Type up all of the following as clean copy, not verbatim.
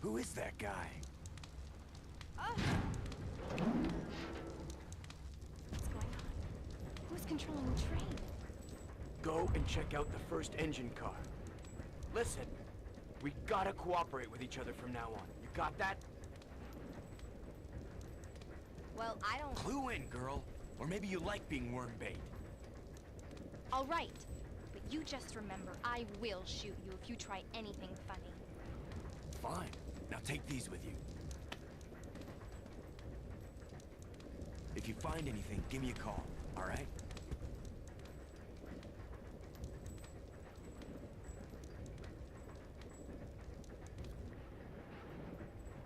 Who is that guy? What's going on? Who's controlling the train? Go and check out the first engine car. Listen, we gotta cooperate with each other from now on. You got that? Well, I don't... Clue in, girl. Or maybe you like being worm bait. All right. But you just remember, I will shoot you if you try anything funny. Fine. Now take these with you. If you find anything, give me a call, all right?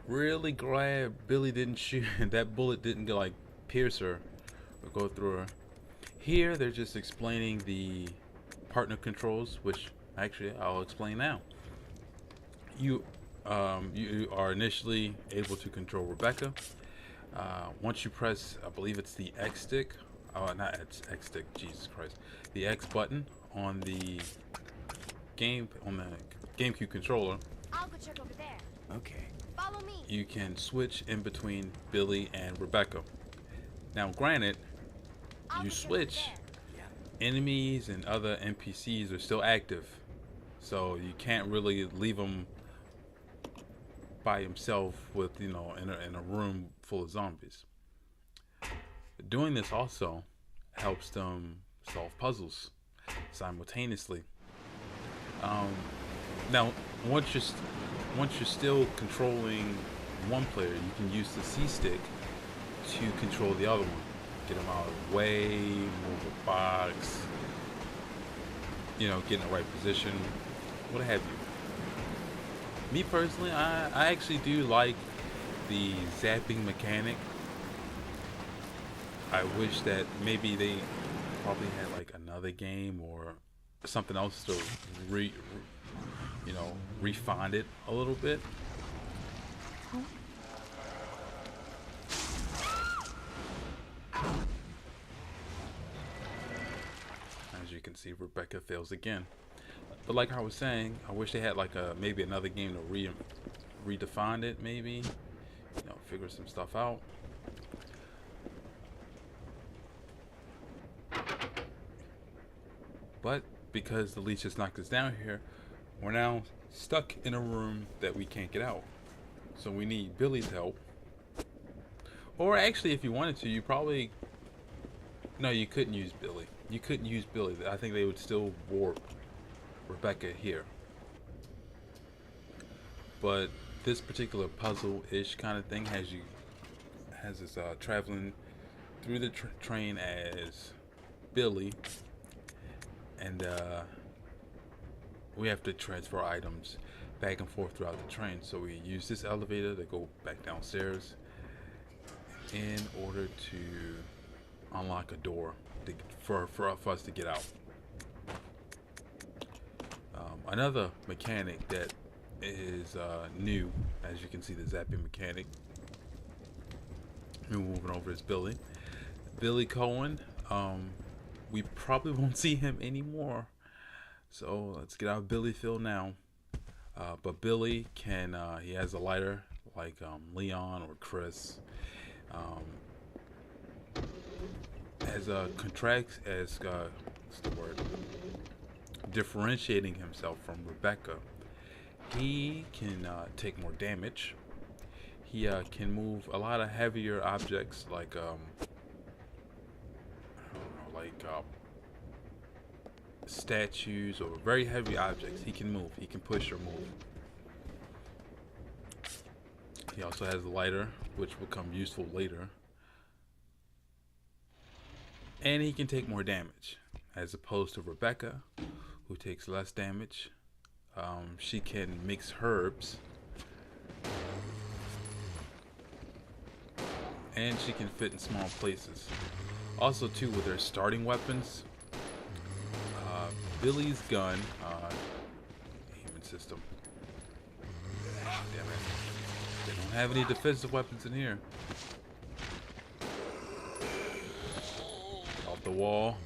Really glad Billy didn't shoot. That bullet didn't go like pierce her or go through her. Here they're just explaining the partner controls, which actually I'll explain now. You are initially able to control Rebecca. Once you press, I believe it's the X stick, not X stick, Jesus Christ, the X button on the GameCube controller. I'll go check over there. Okay. Follow me. You can switch in between Billy and Rebecca. Now, granted, I'll you go check switch, over there. Yeah. enemies and other NPCs are still active, so you can't really leave them by himself with, you know, in a room full of zombies. Doing this also helps them solve puzzles simultaneously. Now, once you're still controlling one player, you can use the C stick to control the other one. Get them out of the way, move a box, you know, get in the right position, what have you. Me personally, I actually do like the zapping mechanic. I wish that maybe they probably had like another game or something else to refine it a little bit. As you can see, Rebecca fails again. But like I was saying, I wish they had like maybe another game to redefine it, maybe, you know, figure some stuff out. But because the leech just knocked us down here, we're now stuck in a room that we can't get out. So we need Billy's help. Or actually, if you wanted to, you probably... No, you couldn't use Billy. You couldn't use Billy. I think they would still warp Rebecca here. But this particular puzzle-ish kind of thing has us traveling through the train as Billy, and we have to transfer items back and forth throughout the train. So we use this elevator to go back downstairs in order to unlock a door for us to get out. Another mechanic that is new, as you can see, the zapping mechanic. We're moving over is Billy. Billy Cohen. We probably won't see him anymore. So let's get out of Billyville now. But Billy can, he has a lighter like Leon or Chris. As contracts as what's the word? Differentiating himself from Rebecca, he can take more damage. He can move a lot of heavier objects like statues or very heavy objects. He can move. He can push or move. He also has a lighter, which will come useful later. And he can take more damage, as opposed to Rebecca, who takes less damage. She can mix herbs. And she can fit in small places. Also, too, with her starting weapons, Billy's gun, aiming system. Damn it. They don't have any defensive weapons in here. Off the wall.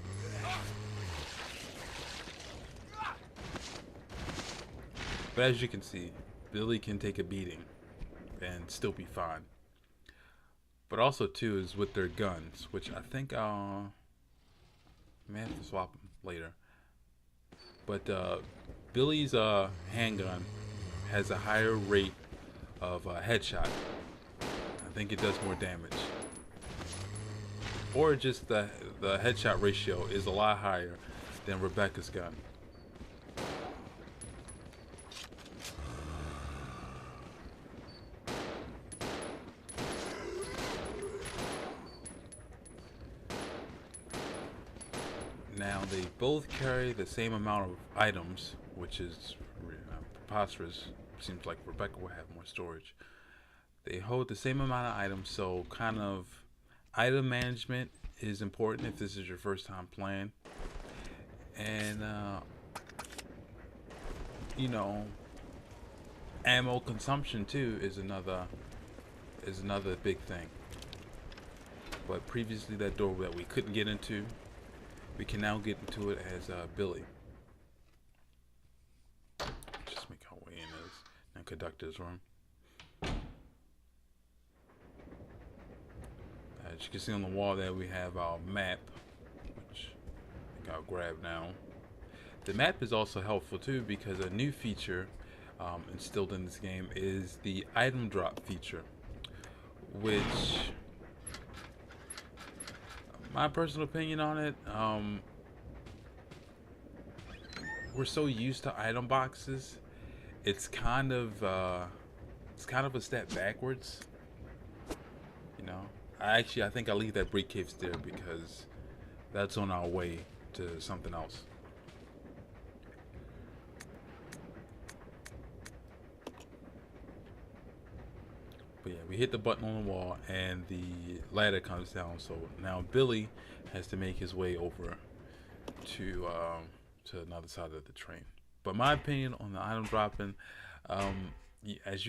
But as you can see, Billy can take a beating. and still be fine. But also too is with their guns, which I think may have to swap them later. But Billy's handgun has a higher rate of headshot. I think it does more damage, or just the headshot ratio is a lot higher than Rebecca's gun. Now they both carry the same amount of items, which is preposterous. Seems like Rebecca will have more storage. They hold the same amount of items, so kind of item management is important if this is your first time playing. And you know, ammo consumption too is another big thing. But previously, that door that we couldn't get into, we can now get into it as Billy. Just make our way in as the conductor's room. As you can see on the wall there, we have our map, which I think I'll grab now. The map is also helpful too because a new feature instilled in this game is the item drop feature, which, my personal opinion on it, we're so used to item boxes, it's kind of a step backwards. You know, I think I'll leave that briefcase there because that's on our way to something else. But yeah, we hit the button on the wall and the ladder comes down. So now Billy has to make his way over to another side of the train. But my opinion on the item dropping, as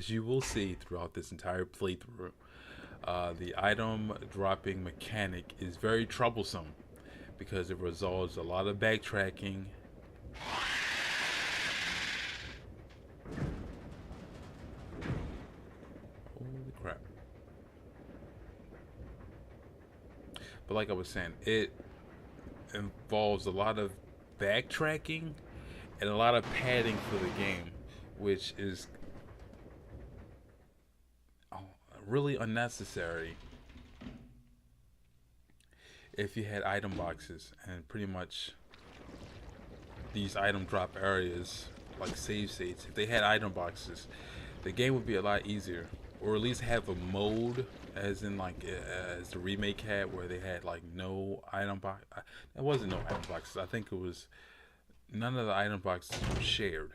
you will see throughout this entire playthrough, the item dropping mechanic is very troublesome because it resolves a lot of backtracking. Holy crap. But like I was saying, it involves a lot of backtracking and a lot of padding for the game, which is really unnecessary if you had item boxes. And pretty much these item drop areas, like save states, if they had item boxes, the game would be a lot easier, or at least have a mode as in like as the remake had, where they had like no item box. It wasn't no item boxes. I think it was none of the item boxes were shared.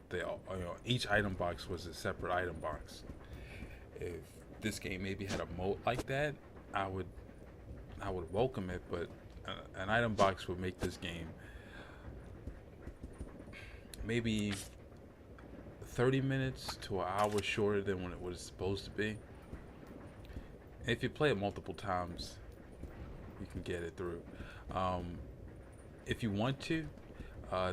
They all, each item box was a separate item box. If this game maybe had a mode like that, I would welcome it. But an item box would make this game maybe 30 minutes to an hour shorter than when it was supposed to be. If you play it multiple times, you can get it through. If you want to,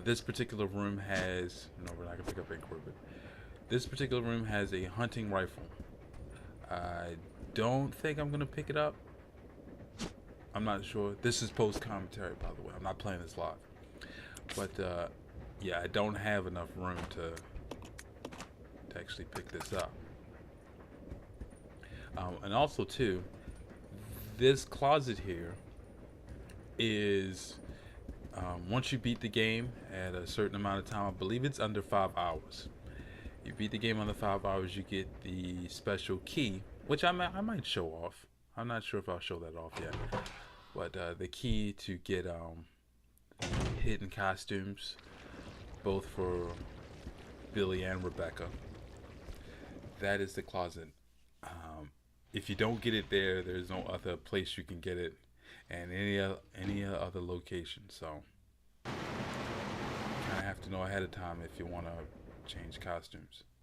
this particular room has, no, we're not gonna pick up Inquiry, but this particular room has a hunting rifle. I don't think I'm gonna pick it up. I'm not sure. This is post commentary, by the way. I'm not playing this live. But yeah, I don't have enough room to actually pick this up. And also too, this closet here is once you beat the game at a certain amount of time, I believe it's under 5 hours. You beat the game under 5 hours, you get the special key, which I might show off. I'm not sure if I'll show that off yet. But the key to get hidden costumes, both for Billy and Rebecca. That is the closet. If you don't get it there, there's no other place you can get it, and any other location. So you kind of have to know ahead of time if you want to change costumes.